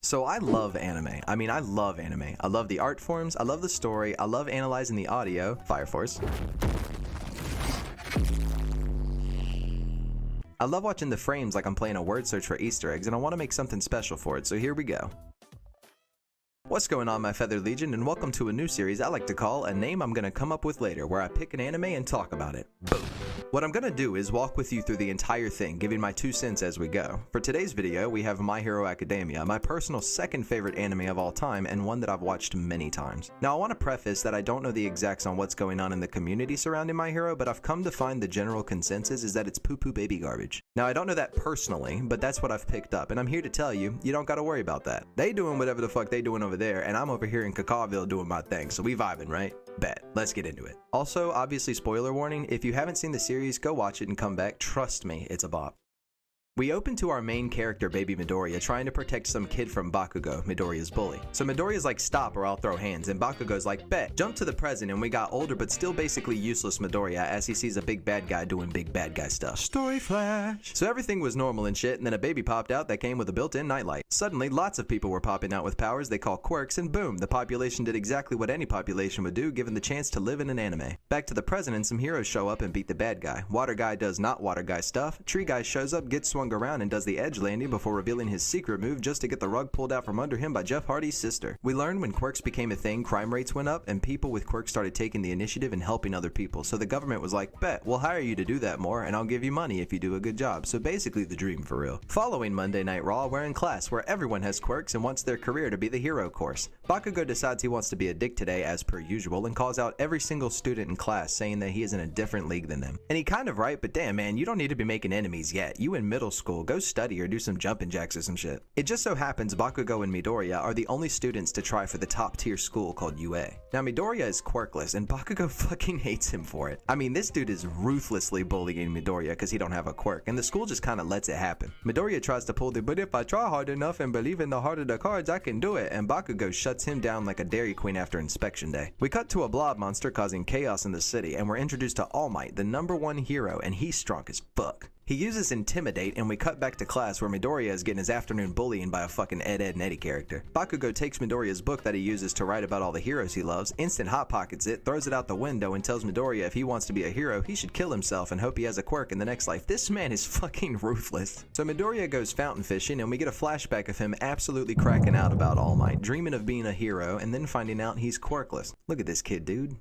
So I love anime. I love anime. I love the art forms, I love the story, I love analyzing the audio. Fire Force. I love watching the frames like I'm playing a word search for Easter eggs, and I want to make something special for it, so here we go. What's going on, my Feathered Legion, and welcome to a new series I like to call A Name I'm Gonna Come Up With Later, where I pick an anime and talk about it. Boom. What I'm gonna do is walk with you through the entire thing, giving my 2 cents as we go. For today's video, we have My Hero Academia, my personal second favorite anime of all time, and one that I've watched many times. Now, I want to preface that I don't know the exacts on what's going on in the community surrounding My Hero, but I've come to find the general consensus is that it's poo-poo baby garbage. Now, I don't know that personally, but that's what I've picked up, and I'm here to tell you, you don't gotta worry about that. They doing whatever the fuck they doing over there, and I'm over here in Cacauville doing my thing, so we vibing, right? Bet. Let's get into it. Also, obviously, spoiler warning, if you haven't seen the series, go watch it and come back. Trust me, it's a bop. We open to our main character, baby Midoriya, trying to protect some kid from Bakugo, Midoriya's bully. So Midoriya's like, stop or I'll throw hands, and Bakugo's like, bet. Jump to the present, and we got older but still basically useless Midoriya as he sees a big bad guy doing big bad guy stuff. Story flash. So everything was normal and shit, and then a baby popped out that came with a built-in nightlight. Suddenly, lots of people were popping out with powers they call quirks, and boom, the population did exactly what any population would do given the chance to live in an anime. Back to the present, and some heroes show up and beat the bad guy. Water guy does not water guy stuff. Tree guy shows up, gets swung around, and does the edge landing before revealing his secret move just to get the rug pulled out from under him by Jeff Hardy's sister. We learned when quirks became a thing, crime rates went up, and people with quirks started taking the initiative and helping other people. So the government was like, bet, we'll hire you to do that more, and I'll give you money if you do a good job. So basically the dream for real. Following Monday Night Raw, we're in class where everyone has quirks and wants their career to be the hero course. Bakugo decides he wants to be a dick today as per usual and calls out every single student in class saying that he is in a different league than them. And he kind of right, but damn man, you don't need to be making enemies yet. You in middle school, go study or do some jumping jacks or some shit. It just so happens Bakugo and Midoriya are the only students to try for the top tier school called UA. Now Midoriya is quirkless and Bakugo fucking hates him for it. I mean, this dude is ruthlessly bullying Midoriya because he don't have a quirk, and the school just kind of lets it happen. Midoriya tries to pull the but if I try hard enough and believe in the heart of the cards I can do it, and Bakugo shuts him down like a Dairy Queen after inspection day. We cut to a blob monster causing chaos in the city, and we're introduced to All Might, the #1 hero, and he's strong as fuck. He uses Intimidate, and we cut back to class where Midoriya is getting his afternoon bullying by a fucking Ed, Edd, and Eddy character. Bakugo takes Midoriya's book that he uses to write about all the heroes he loves, instant hot pockets it, throws it out the window, and tells Midoriya if he wants to be a hero, he should kill himself and hope he has a quirk in the next life. This man is fucking ruthless. So Midoriya goes fountain fishing, and we get a flashback of him absolutely cracking out about All Might, dreaming of being a hero, and then finding out he's quirkless. Look at this kid, dude.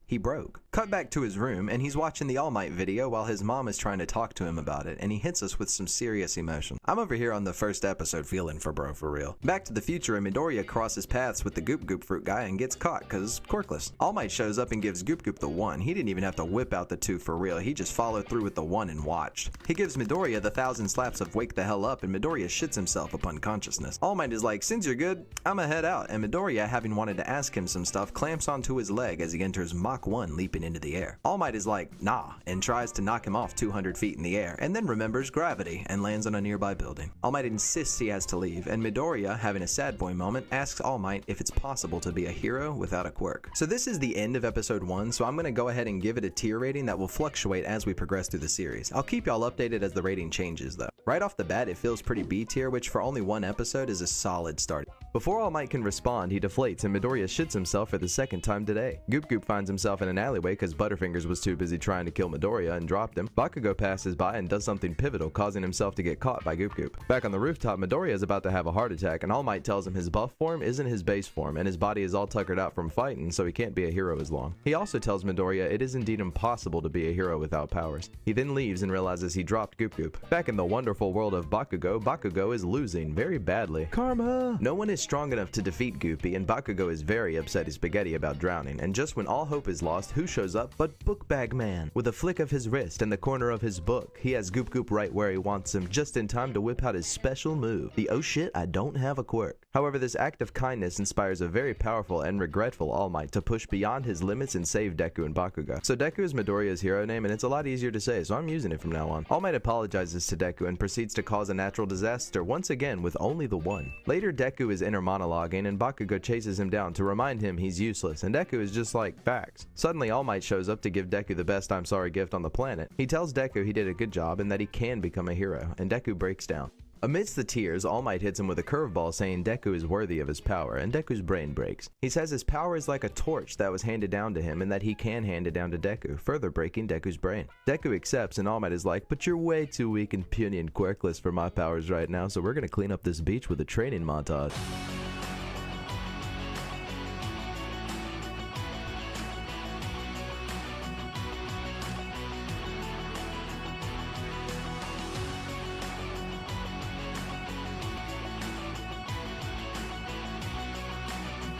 He broke. Cut back to his room, and he's watching the All Might video while his mom is trying to talk to him about it, and he hits us with some serious emotion. I'm over here on the first episode feeling for bro for real. Back to the future, and Midoriya crosses paths with the Goop Goop fruit guy and gets caught cause quirkless. All Might shows up and gives Goop Goop the 1. He didn't even have to whip out the 2 for real, he just followed through with the 1 and watched. He gives Midoriya the 1,000 slaps of wake the hell up, and Midoriya shits himself upon consciousness. All Might is like, since you're good, I'ma head out, and Midoriya, having wanted to ask him some stuff, clamps onto his leg as he enters Mach 1 leaping into the air. All Might is like, nah, and tries to knock him off 200 feet in the air, and then remembers gravity and lands on a nearby building. All Might insists he has to leave, and Midoriya, having a sad boy moment, asks All Might if it's possible to be a hero without a quirk. So this is the end of episode 1, so I'm gonna go ahead and give it a tier rating that will fluctuate as we progress through the series. I'll keep y'all updated as the rating changes though. Right off the bat, it feels pretty B tier, which for only 1 episode is a solid start. Before All Might can respond, he deflates and Midoriya shits himself for the 2nd time today. Goop Goop finds himself in an alleyway because Butterfingers was too busy trying to kill Midoriya and dropped him. Bakugo passes by and does something pivotal, causing himself to get caught by Goop Goop. Back on the rooftop, Midoriya is about to have a heart attack, and All Might tells him his buff form isn't his base form, and his body is all tuckered out from fighting, so he can't be a hero as long. He also tells Midoriya it is indeed impossible to be a hero without powers. He then leaves and realizes he dropped Goop Goop. Back in the wonderful world of Bakugo, Bakugo is losing very badly. Karma! No one is strong enough to defeat Goopy, and Bakugo is very upset as spaghetti about drowning, and just when all hope is lost, who shows up but Bookbag Man. With a flick of his wrist and the corner of his book, he has Goop Goop right where he wants him, just in time to whip out his special move, the oh shit I don't have a quirk. However, this act of kindness inspires a very powerful and regretful All Might to push beyond his limits and save Deku and Bakugo. So Deku is Midoriya's hero name, and it's a lot easier to say, so I'm using it from now on. All Might apologizes to Deku and proceeds to cause a natural disaster once again with only the 1. Later, Deku is inner monologuing, and Bakugo chases him down to remind him he's useless, and Deku is just like, facts. Suddenly, All Might shows up to give Deku the best I'm sorry gift on the planet. He tells Deku he did a good job and that he can become a hero, and Deku breaks down. Amidst the tears, All Might hits him with a curveball saying Deku is worthy of his power, and Deku's brain breaks. He says his power is like a torch that was handed down to him and that he can hand it down to Deku, further breaking Deku's brain. Deku accepts and All Might is like, but you're way too weak and puny and quirkless for my powers right now, so we're gonna clean up this beach with a training montage.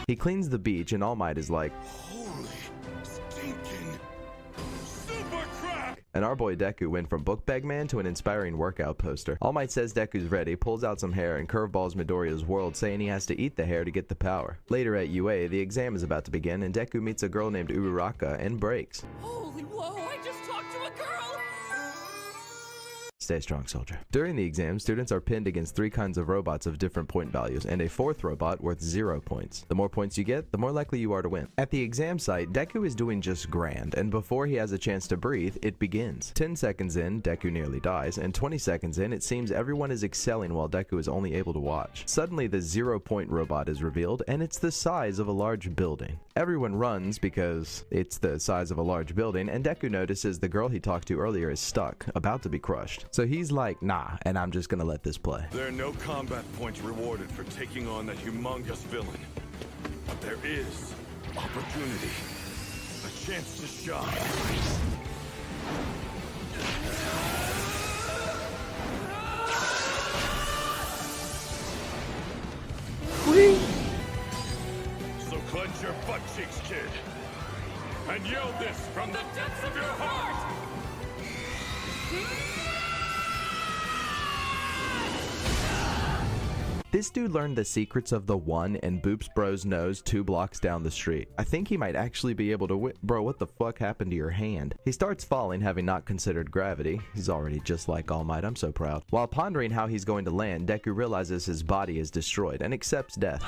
He cleans the beach and All Might is like, holy stinking super crack! And our boy Deku went from book bag man to an inspiring workout poster. All Might says Deku's ready, pulls out some hair, and curveballs Midoriya's world, saying he has to eat the hair to get the power. Later at UA, the exam is about to begin, and Deku meets a girl named Uraraka and breaks. Holy whoa, I just talked to a girl! Stay strong, soldier. During the exam, students are pinned against 3 kinds of robots of different point values, and a 4th robot worth 0 points. The more points you get, the more likely you are to win. At the exam site, Deku is doing just grand, and before he has a chance to breathe, it begins. 10 seconds in, Deku nearly dies, and 20 seconds in, it seems everyone is excelling while Deku is only able to watch. Suddenly, the 0-point robot is revealed, and it's the size of a large building. Everyone runs because it's the size of a large building, and Deku notices the girl he talked to earlier is stuck, about to be crushed. So he's like, nah, and I'm just gonna let this play. There are no combat points rewarded for taking on that humongous villain. But there is opportunity, a chance to shine. So clench your butt cheeks, kid, and yell this from the depths of your heart! This dude learned the secrets of the one and Boops Bro's nose 2 blocks down the street. I think he might actually be able to bro, what the fuck happened to your hand? He starts falling, having not considered gravity. He's already just like All Might, I'm so proud. While pondering how he's going to land, Deku realizes his body is destroyed and accepts death.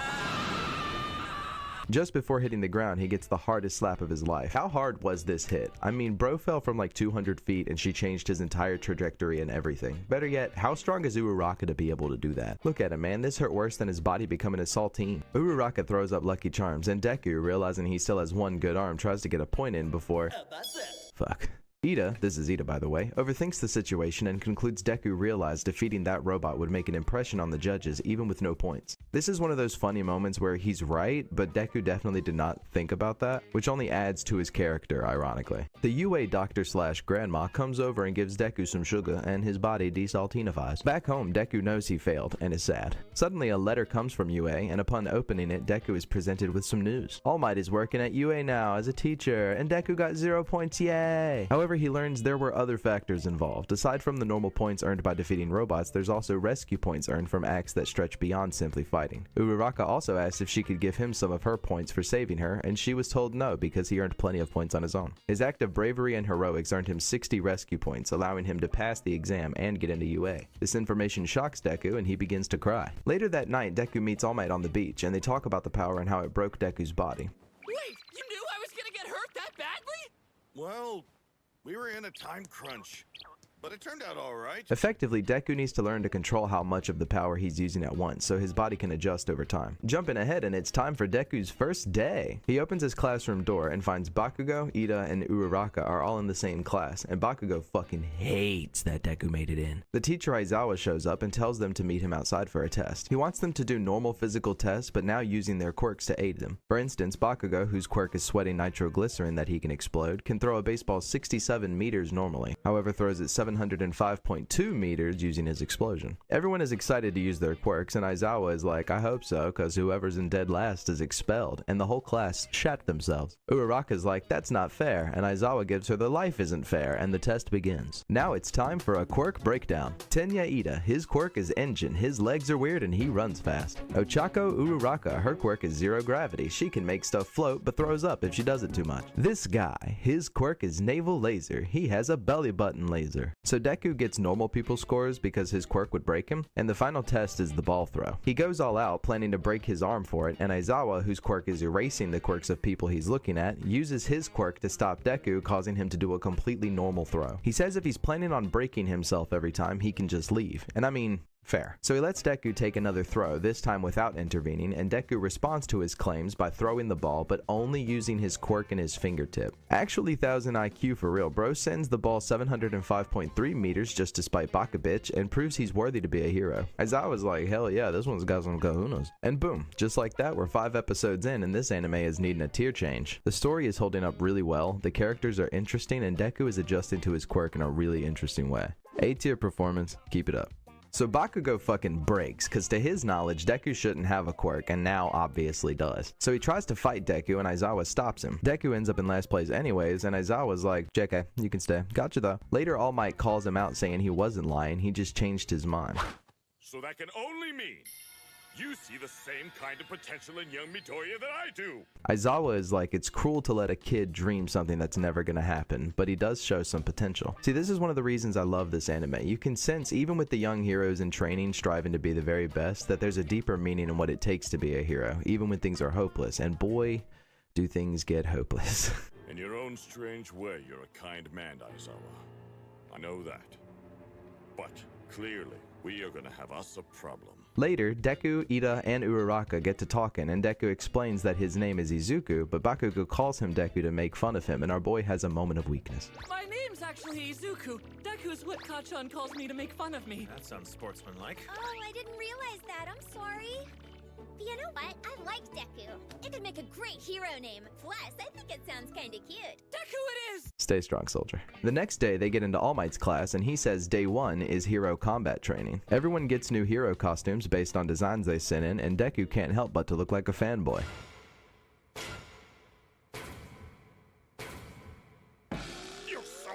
Just before hitting the ground, he gets the hardest slap of his life. How hard was this hit? I mean, bro fell from like 200 feet and she changed his entire trajectory and everything. Better yet, how strong is Uraraka to be able to do that? Look at him, man. This hurt worse than his body becoming a saltine. Uraraka throws up Lucky Charms, and Deku, realizing he still has one good arm, tries to get a point in before... Fuck. Ida, this is Ida by the way, overthinks the situation and concludes Deku realized defeating that robot would make an impression on the judges even with no points. This is one of those funny moments where he's right, but Deku definitely did not think about that, which only adds to his character, ironically. The UA doctor/grandma comes over and gives Deku some sugar, and his body desaltinifies. Back home, Deku knows he failed and is sad. Suddenly, a letter comes from UA, and upon opening it, Deku is presented with some news. All Might is working at UA now as a teacher, and Deku got 0 points, yay! However, he learns there were other factors involved. Aside from the normal points earned by defeating robots, there's also rescue points earned from acts that stretch beyond simply fighting. Uraraka also asked if she could give him some of her points for saving her, and she was told no because he earned plenty of points on his own. His act of bravery and heroics earned him 60 rescue points, allowing him to pass the exam and get into UA. This information shocks Deku, and he begins to cry. Later that night, Deku meets All Might on the beach, and they talk about the power and how it broke Deku's body. Wait, you knew I was gonna get hurt that badly? Well, we were in a time crunch, but it turned out all right. Effectively, Deku needs to learn to control how much of the power he's using at once, so his body can adjust over time. Jumping ahead, and it's time for Deku's first day. He opens his classroom door and finds Bakugo, Ida, and Uraraka are all in the same class, and Bakugo fucking hates that Deku made it in. The teacher Aizawa shows up and tells them to meet him outside for a test. He wants them to do normal physical tests, but now using their quirks to aid them. For instance, Bakugo, whose quirk is sweating nitroglycerin that he can explode, can throw a baseball 67 meters normally, however throws it 705.2 meters using his explosion. Everyone is excited to use their quirks, and Aizawa is like, I hope so, cause whoever's in dead last is expelled, and the whole class shat themselves. Uraraka's like, that's not fair, and Aizawa gives her the life isn't fair, and the test begins. Now it's time for a quirk breakdown. Tenya Ida, his quirk is engine, his legs are weird and he runs fast. Ochako Uraraka, her quirk is zero gravity, she can make stuff float but throws up if she does it too much. This guy, his quirk is naval laser, he has a belly button laser. So Deku gets normal people scores because his quirk would break him, and the final test is the ball throw. He goes all out planning to break his arm for it, and Aizawa, whose quirk is erasing the quirks of people he's looking at, uses his quirk to stop Deku, causing him to do a completely normal throw. He says if he's planning on breaking himself every time, he can just leave. And I mean, Fair. So he lets Deku take another throw, this time without intervening, and Deku responds to his claims by throwing the ball, but only using his quirk and his fingertip. Actually 1000 IQ for real, bro sends the ball 705.3 meters just to spite Baka bitch, and proves he's worthy to be a hero. Aizawa's like, hell yeah, this one's got some kahunas. And boom, just like that, we're 5 episodes in, and this anime is needing a tier change. The story is holding up really well, the characters are interesting, and Deku is adjusting to his quirk in a really interesting way. A tier performance, keep it up. So Bakugo fucking breaks, cause to his knowledge, Deku shouldn't have a quirk, and now obviously does. So he tries to fight Deku, and Aizawa stops him. Deku ends up in last place anyways, and Aizawa's like, JK, you can stay. Gotcha though. Later, All Might calls him out saying he wasn't lying, he just changed his mind. So that can only mean you see the same kind of potential in young Midoriya that I do. Aizawa is like, it's cruel to let a kid dream something that's never gonna happen, but he does show some potential. See, this is one of the reasons I love this anime. You can sense, even with the young heroes in training striving to be the very best, that there's a deeper meaning in what it takes to be a hero, even when things are hopeless. And boy, do things get hopeless. In your own strange way, you're a kind man, Aizawa. I know that. But clearly, we are gonna have us a problem. Later, Deku, Ida, and Uraraka get to talking, and Deku explains that his name is Izuku, but Bakugo calls him Deku to make fun of him, and our boy has a moment of weakness. My name's actually Izuku. Deku's what Kachan calls me to make fun of me. That sounds sportsmanlike. Oh, I didn't realize that. I'm sorry. But you know what? I like Deku. It could make a great hero name. Plus, I think it sounds kinda cute. Deku it is! Stay strong, soldier. The next day, they get into All Might's class, and he says day 1 is hero combat training. Everyone gets new hero costumes based on designs they sent in, and Deku can't help but to look like a fanboy. You're so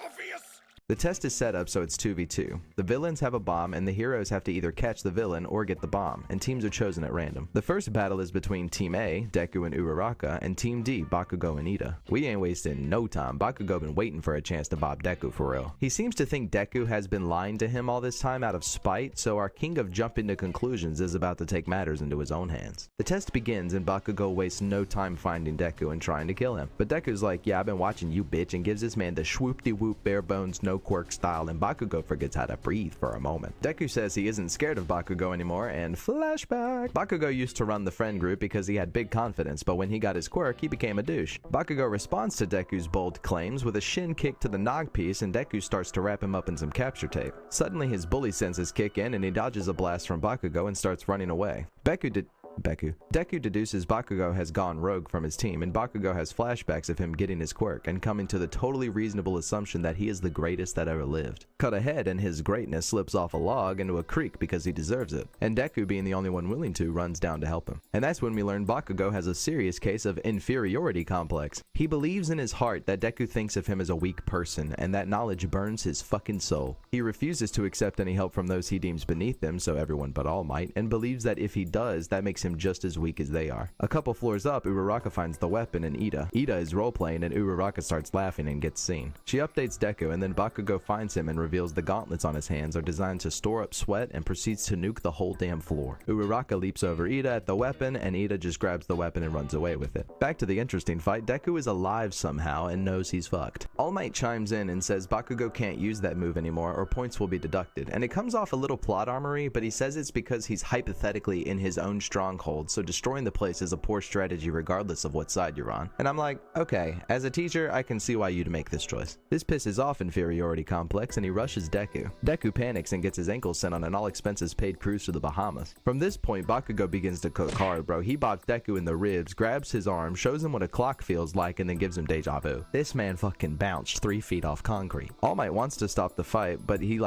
obvious! The test is set up so it's 2v2. The villains have a bomb, and the heroes have to either catch the villain or get the bomb, and teams are chosen at random. The first battle is between Team A, Deku and Uraraka, and Team D, Bakugo and Ida. We ain't wasting no time. Bakugo been waiting for a chance to bob Deku for real. He seems to think Deku has been lying to him all this time out of spite, so our king of jumping to conclusions is about to take matters into his own hands. The test begins, and Bakugo wastes no time finding Deku and trying to kill him. But Deku's like, yeah, I've been watching you, bitch, and gives this man the swoop-de-whoop bare bones no quirk style, and Bakugo forgets how to breathe for a moment. Deku says he isn't scared of Bakugo anymore, and flashback! Bakugo used to run the friend group because he had big confidence, but when he got his quirk, he became a douche. Bakugo responds to Deku's bold claims with a shin kick to the nog piece, and Deku starts to wrap him up in some capture tape. Suddenly his bully senses kick in, and he dodges a blast from Bakugo and starts running away. Deku deduces Bakugo has gone rogue from his team, and Bakugo has flashbacks of him getting his quirk and coming to the totally reasonable assumption that he is the greatest that ever lived. Cut ahead, and his greatness slips off a log into a creek because he deserves it, and Deku, being the only one willing to, runs down to help him. And that's when we learn Bakugo has a serious case of inferiority complex. He believes in his heart that Deku thinks of him as a weak person, and that knowledge burns his fucking soul. He refuses to accept any help from those he deems beneath him, so everyone but All Might, and believes that if he does, that makes him just as weak as they are. A couple floors up, Uraraka finds the weapon in Ida. Ida is roleplaying, and Uraraka starts laughing and gets seen. She updates Deku, and then Bakugo finds him and reveals the gauntlets on his hands are designed to store up sweat and proceeds to nuke the whole damn floor. Uraraka leaps over Ida at the weapon, and Ida just grabs the weapon and runs away with it. Back to the interesting fight, Deku is alive somehow and knows he's fucked. All Might chimes in and says Bakugo can't use that move anymore or points will be deducted, and it comes off a little plot armory, but he says it's because he's hypothetically in his own stronghold, so destroying the place is a poor strategy regardless of what side you're on. And I'm like, okay, as a teacher, I can see why you'd make this choice. This pisses off inferiority complex, and he rushes Deku. Deku panics and gets his ankles sent on an all-expenses-paid cruise to the Bahamas. From this point, Bakugo begins to cook hard, bro. He bobs Deku in the ribs, grabs his arm, shows him what a clock feels like, and then gives him deja vu. This man fucking bounced 3 feet off concrete. All Might wants to stop the fight, but he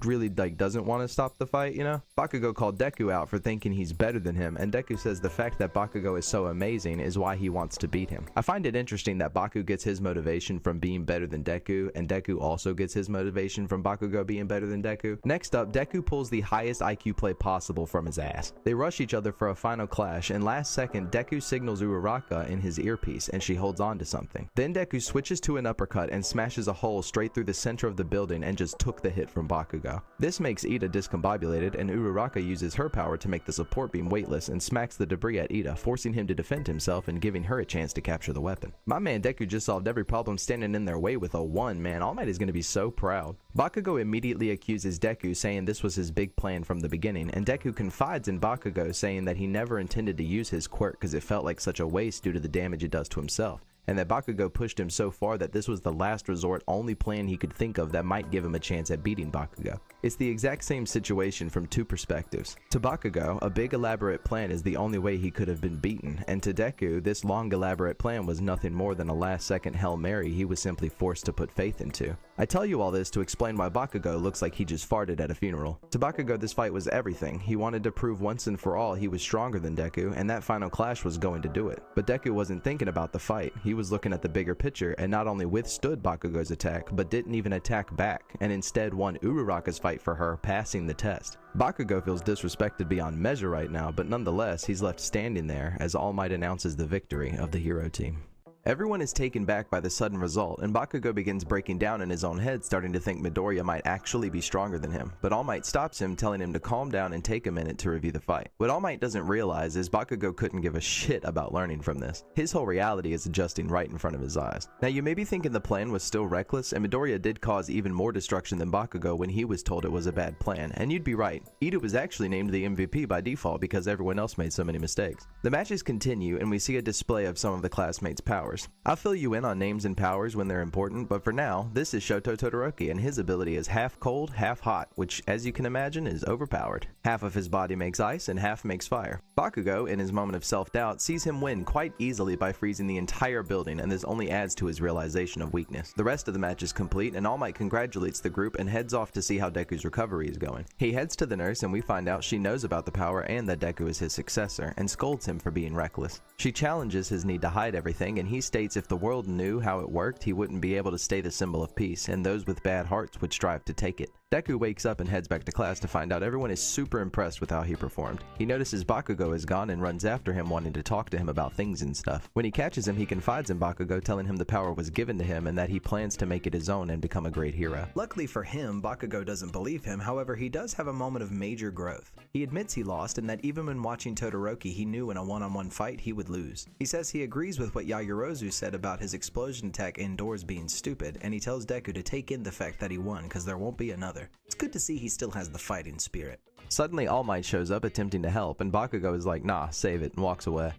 really doesn't want to stop the fight, you know? Bakugo called Deku out for thinking he's better than him, and Deku says the fact that Bakugo is so amazing is why he wants to beat him. I find it interesting that Baku gets his motivation from being better than Deku, and Deku also gets his motivation from Bakugo being better than Deku. Next up, Deku pulls the highest IQ play possible from his ass. They rush each other for a final clash, and last second, Deku signals Uraraka in his earpiece, and she holds on to something. Then Deku switches to an uppercut and smashes a hole straight through the center of the building and just took the hit from Bakugo. This makes Ida discombobulated, and Uraraka uses her power to make the support beam weightless and and smacks the debris at Ida, forcing him to defend himself and giving her a chance to capture the weapon. My man Deku just solved every problem standing in their way with a 1, man. All Might is going to be so proud. Bakugo immediately accuses Deku, saying this was his big plan from the beginning, and Deku confides in Bakugo, saying that he never intended to use his quirk because it felt like such a waste due to the damage it does to himself, and that Bakugo pushed him so far that this was the last resort only plan he could think of that might give him a chance at beating Bakugo. It's the exact same situation from two perspectives. To Bakugo, a big elaborate plan is the only way he could have been beaten, and to Deku, this long elaborate plan was nothing more than a last-second Hail Mary he was simply forced to put faith into. I tell you all this to explain why Bakugo looks like he just farted at a funeral. To Bakugo, this fight was everything. He wanted to prove once and for all he was stronger than Deku, and that final clash was going to do it. But Deku wasn't thinking about the fight. He was looking at the bigger picture and not only withstood Bakugo's attack, but didn't even attack back, and instead won Uraraka's fight for her, passing the test. Bakugo feels disrespected beyond measure right now, but nonetheless, he's left standing there as All Might announces the victory of the hero team. Everyone is taken back by the sudden result, and Bakugo begins breaking down in his own head, starting to think Midoriya might actually be stronger than him, but All Might stops him, telling him to calm down and take a minute to review the fight. What All Might doesn't realize is Bakugo couldn't give a shit about learning from this. His whole reality is adjusting right in front of his eyes. Now you may be thinking the plan was still reckless, and Midoriya did cause even more destruction than Bakugo when he was told it was a bad plan, and you'd be right. Ida was actually named the MVP by default because everyone else made so many mistakes. The matches continue, and we see a display of some of the classmates' powers. I'll fill you in on names and powers when they're important, but for now, this is Shoto Todoroki, and his ability is half cold, half hot, which, as you can imagine, is overpowered. Half of his body makes ice, and half makes fire. Bakugo, in his moment of self-doubt, sees him win quite easily by freezing the entire building, and this only adds to his realization of weakness. The rest of the match is complete, and All Might congratulates the group and heads off to see how Deku's recovery is going. He heads to the nurse, and we find out she knows about the power and that Deku is his successor, and scolds him for being reckless. She challenges his need to hide everything, and he states if the world knew how it worked, he wouldn't be able to stay the symbol of peace, and those with bad hearts would strive to take it. Deku wakes up and heads back to class to find out everyone is super impressed with how he performed. He notices Bakugo is gone and runs after him, wanting to talk to him about things and stuff. When he catches him, he confides in Bakugo, telling him the power was given to him and that he plans to make it his own and become a great hero. Luckily for him, Bakugo doesn't believe him. However, he does have a moment of major growth. He admits he lost and that even when watching Todoroki, he knew in a one-on-one fight he would lose. He says he agrees with what Yaoyorozu said about his explosion attack indoors being stupid, and he tells Deku to take in the fact that he won because there won't be another. It's good to see he still has the fighting spirit. Suddenly, All Might shows up attempting to help, and Bakugo is like, nah, save it, and walks away.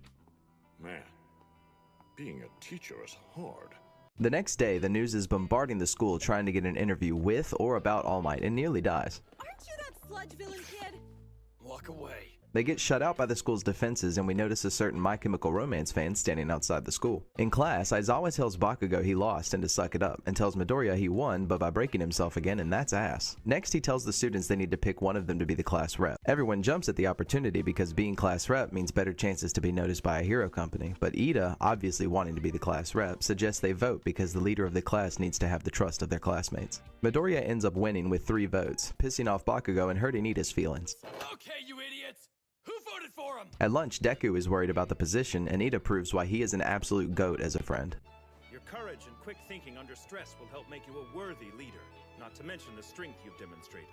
Man, being a teacher is hard. The next day, the news is bombarding the school trying to get an interview with or about All Might, and nearly dies. Aren't you that sludge villain kid? Walk away. They get shut out by the school's defenses, and we notice a certain My Chemical Romance fan standing outside the school. In class, Aizawa tells Bakugo he lost and to suck it up, and tells Midoriya he won but by breaking himself again, and that's ass. Next, he tells the students they need to pick one of them to be the class rep. Everyone jumps at the opportunity because being class rep means better chances to be noticed by a hero company, but Ida, obviously wanting to be the class rep, suggests they vote because the leader of the class needs to have the trust of their classmates. Midoriya ends up winning with 3 votes, pissing off Bakugo and hurting Ida's feelings. Okay, you idiots! Who voted for him? At lunch, Deku is worried about the position, and Ida proves why he is an absolute goat as a friend. Your courage and quick thinking under stress will help make you a worthy leader, not to mention the strength you've demonstrated.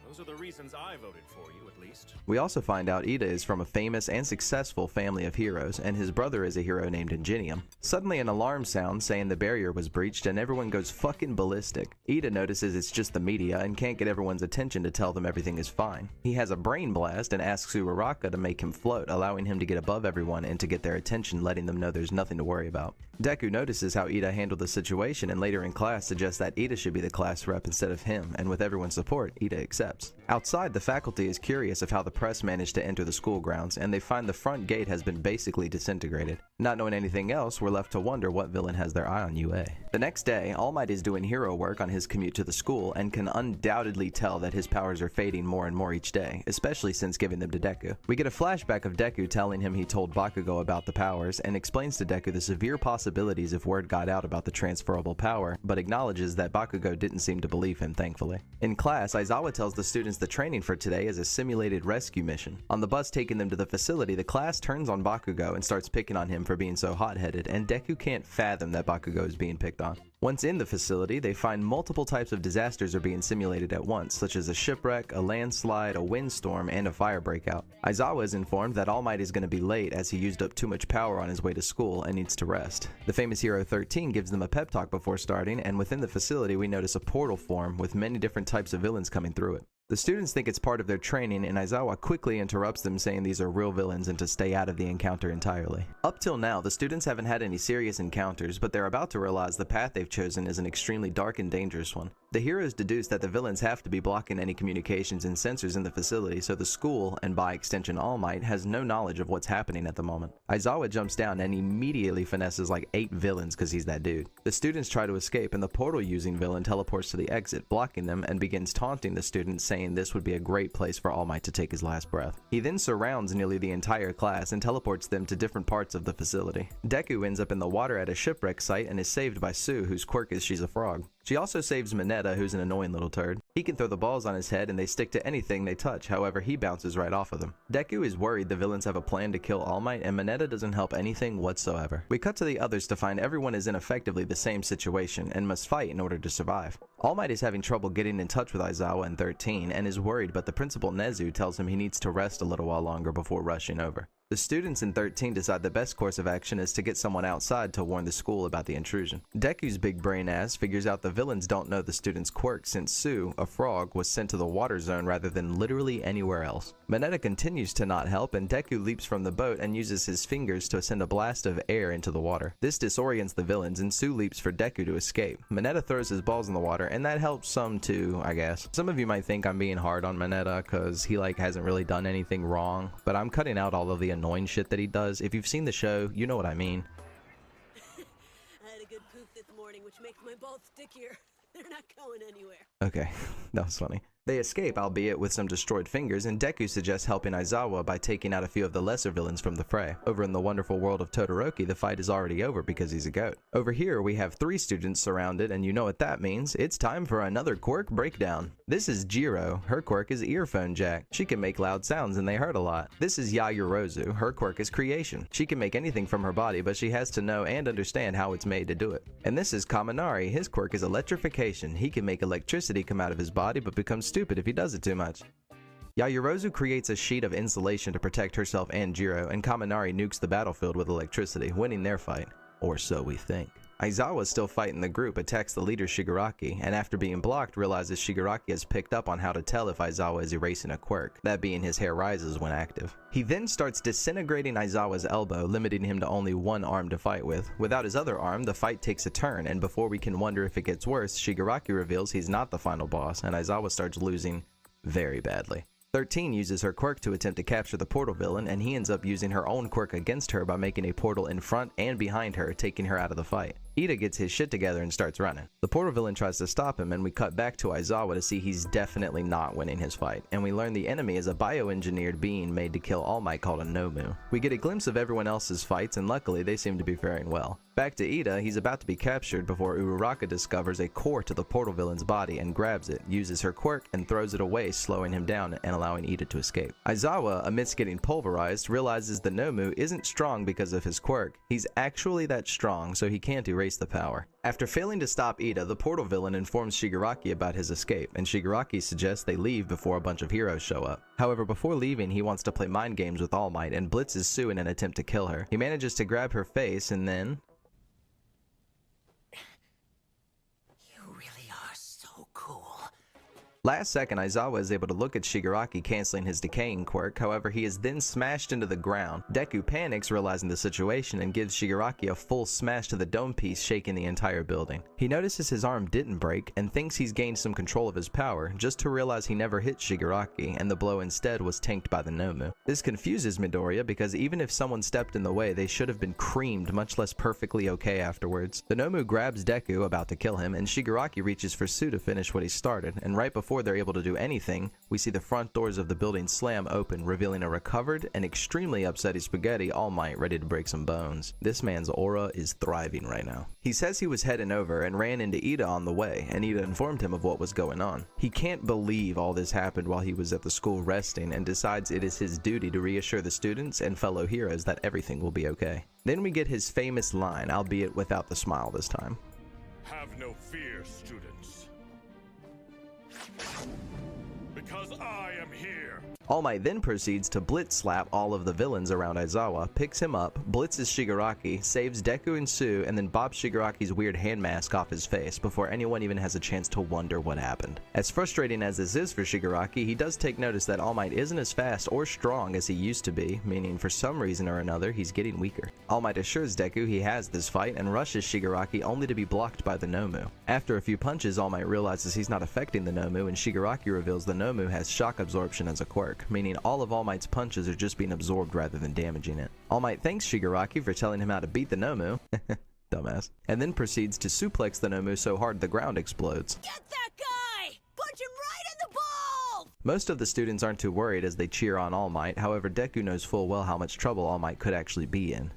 Those are the reasons I voted for you, at least. We also find out Ida is from a famous and successful family of heroes, and his brother is a hero named Ingenium. Suddenly an alarm sounds saying the barrier was breached, and everyone goes fucking ballistic. Ida notices it's just the media and can't get everyone's attention to tell them everything is fine. He has a brain blast and asks Uraraka to make him float, allowing him to get above everyone and to get their attention, letting them know there's nothing to worry about. Deku notices how Ida handled the situation and later in class suggests that Ida should be the class rep instead of him, and with everyone's support, Ida accepts. Outside, the faculty is curious of how the press managed to enter the school grounds, and they find the front gate has been basically disintegrated. Not knowing anything else, we're left to wonder what villain has their eye on UA. The next day, All Might is doing hero work on his commute to the school and can undoubtedly tell that his powers are fading more and more each day, especially since giving them to Deku. We get a flashback of Deku telling him he told Bakugo about the powers and explains to Deku the severe possibilities if word got out about the transferable power, but acknowledges that Bakugo didn't seem to believe him, thankfully. In class, Aizawa tells the students the training for today is a simulated rescue mission. On the bus taking them to the facility, the class turns on Bakugo and starts picking on him for being so hot-headed, and Deku can't fathom that Bakugo is being picked on. Once in the facility, they find multiple types of disasters are being simulated at once, such as a shipwreck, a landslide, a windstorm, and a fire breakout. Aizawa is informed that All Might is going to be late as he used up too much power on his way to school and needs to rest. The famous hero 13 gives them a pep talk before starting, and within the facility we notice a portal form with many different types of villains coming through it. The students think it's part of their training, and Aizawa quickly interrupts them, saying these are real villains and to stay out of the encounter entirely. Up till now, the students haven't had any serious encounters, but they're about to realize the path they've chosen is an extremely dark and dangerous one. The heroes deduce that the villains have to be blocking any communications and sensors in the facility, so the school, and by extension All Might, has no knowledge of what's happening at the moment. Aizawa jumps down and immediately finesses like 8 villains because he's that dude. The students try to escape, and the portal-using villain teleports to the exit, blocking them, and begins taunting the students, saying this would be a great place for All Might to take his last breath. He then surrounds nearly the entire class and teleports them to different parts of the facility. Deku ends up in the water at a shipwreck site and is saved by Sue, whose quirk is she's a frog. She also saves Mineta, who's an annoying little turd. He can throw the balls on his head and they stick to anything they touch, however he bounces right off of them. Deku is worried the villains have a plan to kill All Might, and Mineta doesn't help anything whatsoever. We cut to the others to find everyone is in effectively the same situation and must fight in order to survive. All Might is having trouble getting in touch with Aizawa and 13 and is worried, but the principal Nezu tells him he needs to rest a little while longer before rushing over. The students in 13 decide the best course of action is to get someone outside to warn the school about the intrusion. Deku's big brain ass figures out the villains don't know the students' quirk since Sue, a frog, was sent to the water zone rather than literally anywhere else. Mineta continues to not help, and Deku leaps from the boat and uses his fingers to send a blast of air into the water. This disorients the villains, and Sue leaps for Deku to escape. Mineta throws his balls in the water, and that helps some too, I guess. Some of you might think I'm being hard on Mineta because he hasn't really done anything wrong, but I'm cutting out all of the annoying shit that he does. If you've seen the show, you know what I mean. I had a good poop this morning, which makes my balls stickier. They're not going anywhere. Okay, that was funny. They escape, albeit with some destroyed fingers, and Deku suggests helping Aizawa by taking out a few of the lesser villains from the fray. Over in the wonderful world of Todoroki, the fight is already over because he's a goat. Over here, we have 3 students surrounded, and you know what that means. It's time for another quirk breakdown. This is Jiro. Her quirk is earphone jack. She can make loud sounds and they hurt a lot. This is Yayorozu. Her quirk is creation. She can make anything from her body, but she has to know and understand how it's made to do it. And this is Kaminari. His quirk is electrification. He can make electricity come out of his body, but becomes stupid if he does it too much. Yayorozu creates a sheet of insulation to protect herself and Jiro, and Kaminari nukes the battlefield with electricity, winning their fight. Or so we think. Aizawa, still fighting the group, attacks the leader Shigaraki, and after being blocked realizes Shigaraki has picked up on how to tell if Aizawa is erasing a quirk, that being his hair rises when active. He then starts disintegrating Aizawa's elbow, limiting him to only one arm to fight with. Without his other arm, the fight takes a turn, and before we can wonder if it gets worse, Shigaraki reveals he's not the final boss, and Aizawa starts losing very badly. 13 uses her quirk to attempt to capture the portal villain, and he ends up using her own quirk against her by making a portal in front and behind her, taking her out of the fight. Ida gets his shit together and starts running. The portal villain tries to stop him, and we cut back to Aizawa to see he's definitely not winning his fight, and we learn the enemy is a bioengineered being made to kill All Might called a Nomu. We get a glimpse of everyone else's fights, and luckily they seem to be faring well. Back to Ida, he's about to be captured before Uraraka discovers a core to the portal villain's body and grabs it, uses her quirk, and throws it away, slowing him down and allowing Ida to escape. Aizawa, amidst getting pulverized, realizes the Nomu isn't strong because of his quirk. He's actually that strong, so he can't erase the power. After failing to stop Ida, the portal villain informs Shigaraki about his escape, and Shigaraki suggests they leave before a bunch of heroes show up. However, before leaving, he wants to play mind games with All Might and blitzes Sue in an attempt to kill her. He manages to grab her face, and then... You really are so cool. Last second, Aizawa is able to look at Shigaraki canceling his decaying quirk, however he is then smashed into the ground. Deku panics, realizing the situation, and gives Shigaraki a full smash to the dome piece, shaking the entire building. He notices his arm didn't break, and thinks he's gained some control of his power, just to realize he never hit Shigaraki, and the blow instead was tanked by the Nomu. This confuses Midoriya, because even if someone stepped in the way, they should have been creamed, much less perfectly okay afterwards. The Nomu grabs Deku, about to kill him, and Shigaraki reaches for Sue to finish what he started, and right before they're able to do anything, we see the front doors of the building slam open, revealing a recovered and extremely upsetty Spaghetti All Might ready to break some bones. This man's aura is thriving right now. He says he was heading over and ran into Ida on the way, and Ida informed him of what was going on. He can't believe all this happened while he was at the school resting, and decides it is his duty to reassure the students and fellow heroes that everything will be okay. Then we get his famous line, albeit without the smile this time. Have no fear, students. Because I am here. All Might then proceeds to blitz slap all of the villains around Aizawa, picks him up, blitzes Shigaraki, saves Deku and Sue, and then bobs Shigaraki's weird hand mask off his face before anyone even has a chance to wonder what happened. As frustrating as this is for Shigaraki, he does take notice that All Might isn't as fast or strong as he used to be, meaning for some reason or another he's getting weaker. All Might assures Deku he has this fight and rushes Shigaraki only to be blocked by the Nomu. After a few punches, All Might realizes he's not affecting the Nomu, and Shigaraki reveals the Nomu has shock absorption as a quirk, meaning all of All Might's punches are just being absorbed rather than damaging it. All Might thanks Shigaraki for telling him how to beat the Nomu, dumbass, and then proceeds to suplex the Nomu so hard the ground explodes. Get that guy! Punch him right in the balls! Most of the students aren't too worried as they cheer on All Might, however Deku knows full well how much trouble All Might could actually be in.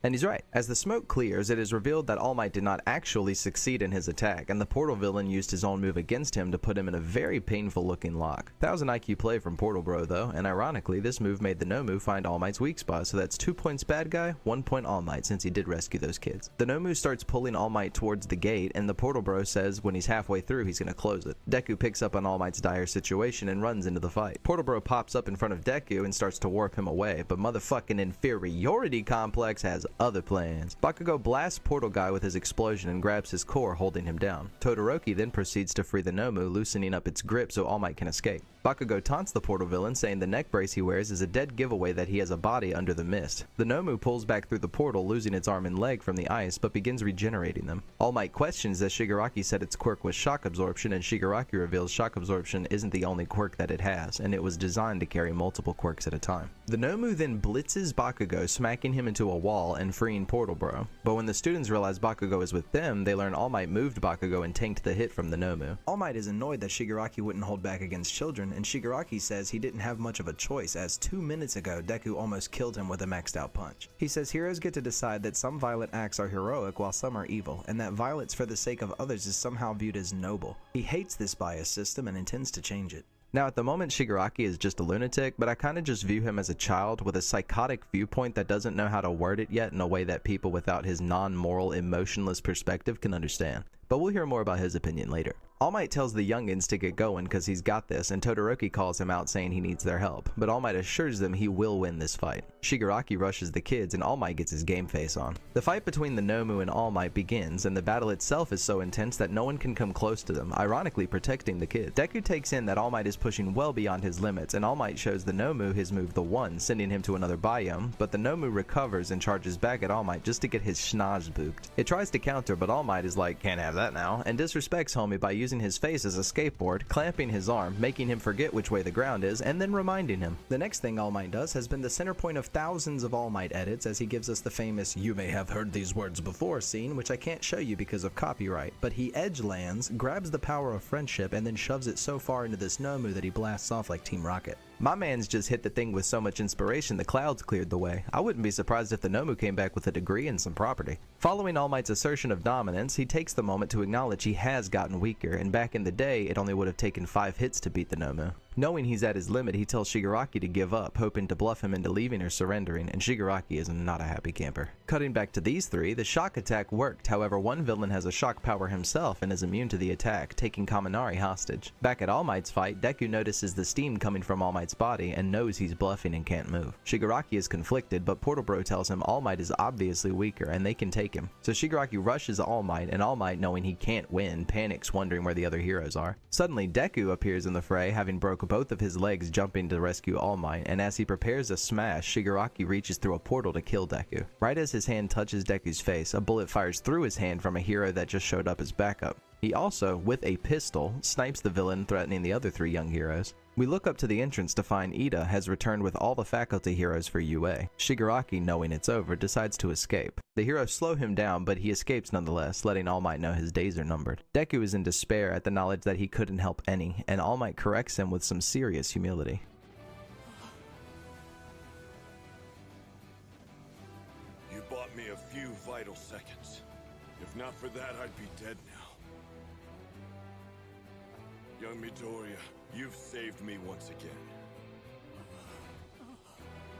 And he's right. As the smoke clears, it is revealed that All Might did not actually succeed in his attack, and the Portal villain used his own move against him to put him in a very painful looking lock. 1000 IQ play from Portal Bro though, and ironically this move made the Nomu find All Might's weak spot, so that's 2 points bad guy, 1 point All Might since he did rescue those kids. The Nomu starts pulling All Might towards the gate, and the Portal Bro says when he's halfway through he's gonna close it. Deku picks up on All Might's dire situation and runs into the fight. Portal Bro pops up in front of Deku and starts to warp him away, but motherfucking inferiority complex has other plans. Bakugo blasts Portal Guy with his explosion and grabs his core, holding him down. Todoroki then proceeds to free the Nomu, loosening up its grip so All Might can escape. Bakugo taunts the Portal villain, saying the neck brace he wears is a dead giveaway that he has a body under the mist. The Nomu pulls back through the portal, losing its arm and leg from the ice, but begins regenerating them. All Might questions that Shigaraki said its quirk was shock absorption, and Shigaraki reveals shock absorption isn't the only quirk that it has, and it was designed to carry multiple quirks at a time. The Nomu then blitzes Bakugo, smacking him into a wall and freeing Portal Bro. But when the students realize Bakugo is with them, they learn All Might moved Bakugo and tanked the hit from the Nomu. All Might is annoyed that Shigaraki wouldn't hold back against children, and Shigaraki says he didn't have much of a choice as 2 minutes ago Deku almost killed him with a maxed out punch. He says heroes get to decide that some violent acts are heroic while some are evil, and that violence for the sake of others is somehow viewed as noble. He hates this bias system and intends to change it. Now at the moment Shigaraki is just a lunatic, but I kinda just view him as a child with a psychotic viewpoint that doesn't know how to word it yet in a way that people without his non-moral, emotionless perspective can understand. But we'll hear more about his opinion later. All Might tells the youngins to get going cause he's got this, and Todoroki calls him out saying he needs their help, but All Might assures them he will win this fight. Shigaraki rushes the kids and All Might gets his game face on. The fight between the Nomu and All Might begins, and the battle itself is so intense that no one can come close to them, ironically protecting the kids. Deku takes in that All Might is pushing well beyond his limits, and All Might shows the Nomu his move the One, sending him to another biome, but the Nomu recovers and charges back at All Might just to get his schnoz booped. It tries to counter, but All Might is like, can't have that now, and disrespects homie by using his face as a skateboard, clamping his arm, making him forget which way the ground is, and then reminding him. The next thing All Might does has been the center point of thousands of All Might edits, as he gives us the famous "you may have heard these words before" scene, which I can't show you because of copyright, but he edge lands, grabs the power of friendship, and then shoves it so far into this Nomu that he blasts off like Team Rocket. My man's just hit the thing with so much inspiration the clouds cleared the way. I wouldn't be surprised if the Nomu came back with a degree and some property. Following All Might's assertion of dominance, he takes the moment to acknowledge he has gotten weaker, and back in the day it only would have taken 5 hits to beat the Nomu. Knowing he's at his limit, he tells Shigaraki to give up, hoping to bluff him into leaving or surrendering, and Shigaraki is not a happy camper. Cutting back to these three, the shock attack worked, however one villain has a shock power himself and is immune to the attack, taking Kaminari hostage. Back at All Might's fight, Deku notices the steam coming from All Might's body and knows he's bluffing and can't move. Shigaraki is conflicted, but Portal Bro tells him All Might is obviously weaker and they can take him. So Shigaraki rushes All Might, and All Might, knowing he can't win, panics, wondering where the other heroes are. Suddenly Deku appears in the fray, having broke both of his legs jumping to rescue All Might, and as he prepares a smash, Shigaraki reaches through a portal to kill Deku. Right as his hand touches Deku's face, a bullet fires through his hand from a hero that just showed up as backup. He also, with a pistol, snipes the villain threatening the other 3 young heroes. We look up to the entrance to find Ida has returned with all the faculty heroes for UA. Shigaraki, knowing it's over, decides to escape. The heroes slow him down, but he escapes nonetheless, letting All Might know his days are numbered. Deku is in despair at the knowledge that he couldn't help any, and All Might corrects him with some serious humility. You bought me a few vital seconds. If not for that, I'd be dead now. Young Midoriya, you've saved me once again.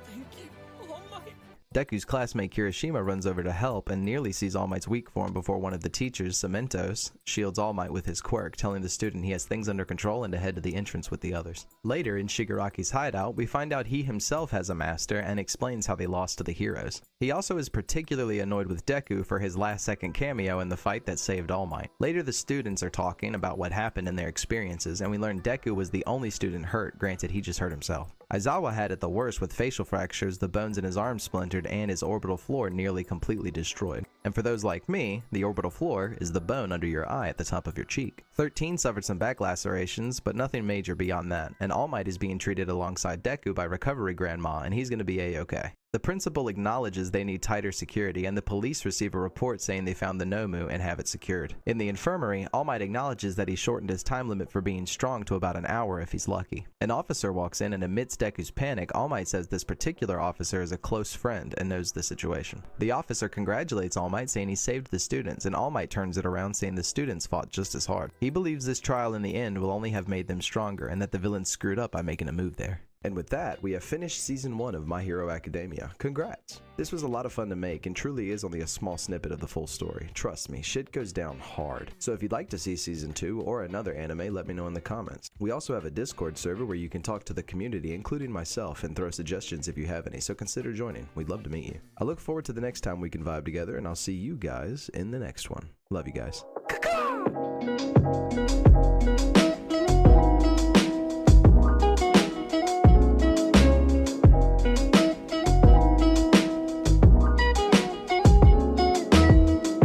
Thank you, All Might. Deku's classmate Kirishima runs over to help and nearly sees All Might's weak form before one of the teachers, Cementos, shields All Might with his quirk, telling the student he has things under control and to head to the entrance with the others. Later, in Shigaraki's hideout, we find out he himself has a master and explains how they lost to the heroes. He also is particularly annoyed with Deku for his last-second cameo in the fight that saved All Might. Later, the students are talking about what happened in their experiences, and we learn Deku was the only student hurt, granted he just hurt himself. Aizawa had it the worst with facial fractures, the bones in his arms splintered, and his orbital floor nearly completely destroyed. And for those like me, the orbital floor is the bone under your eye at the top of your cheek. 13 suffered some back lacerations, but nothing major beyond that, and All Might is being treated alongside Deku by Recovery Grandma, and he's gonna be a-okay. The principal acknowledges they need tighter security, and the police receive a report saying they found the Nomu and have it secured. In the infirmary, All Might acknowledges that he shortened his time limit for being strong to about an hour if he's lucky. An officer walks in, and amidst Deku's panic, All Might says this particular officer is a close friend and knows the situation. The officer congratulates All Might, saying he saved the students, and All Might turns it around saying the students fought just as hard. He believes this trial in the end will only have made them stronger, and that the villains screwed up by making a move there. And with that, we have finished Season 1 of My Hero Academia. Congrats! This was a lot of fun to make and truly is only a small snippet of the full story. Trust me, shit goes down hard. So if you'd like to see Season 2 or another anime, let me know in the comments. We also have a Discord server where you can talk to the community, including myself, and throw suggestions if you have any, so consider joining. We'd love to meet you. I look forward to the next time we can vibe together, and I'll see you guys in the next one. Love you guys.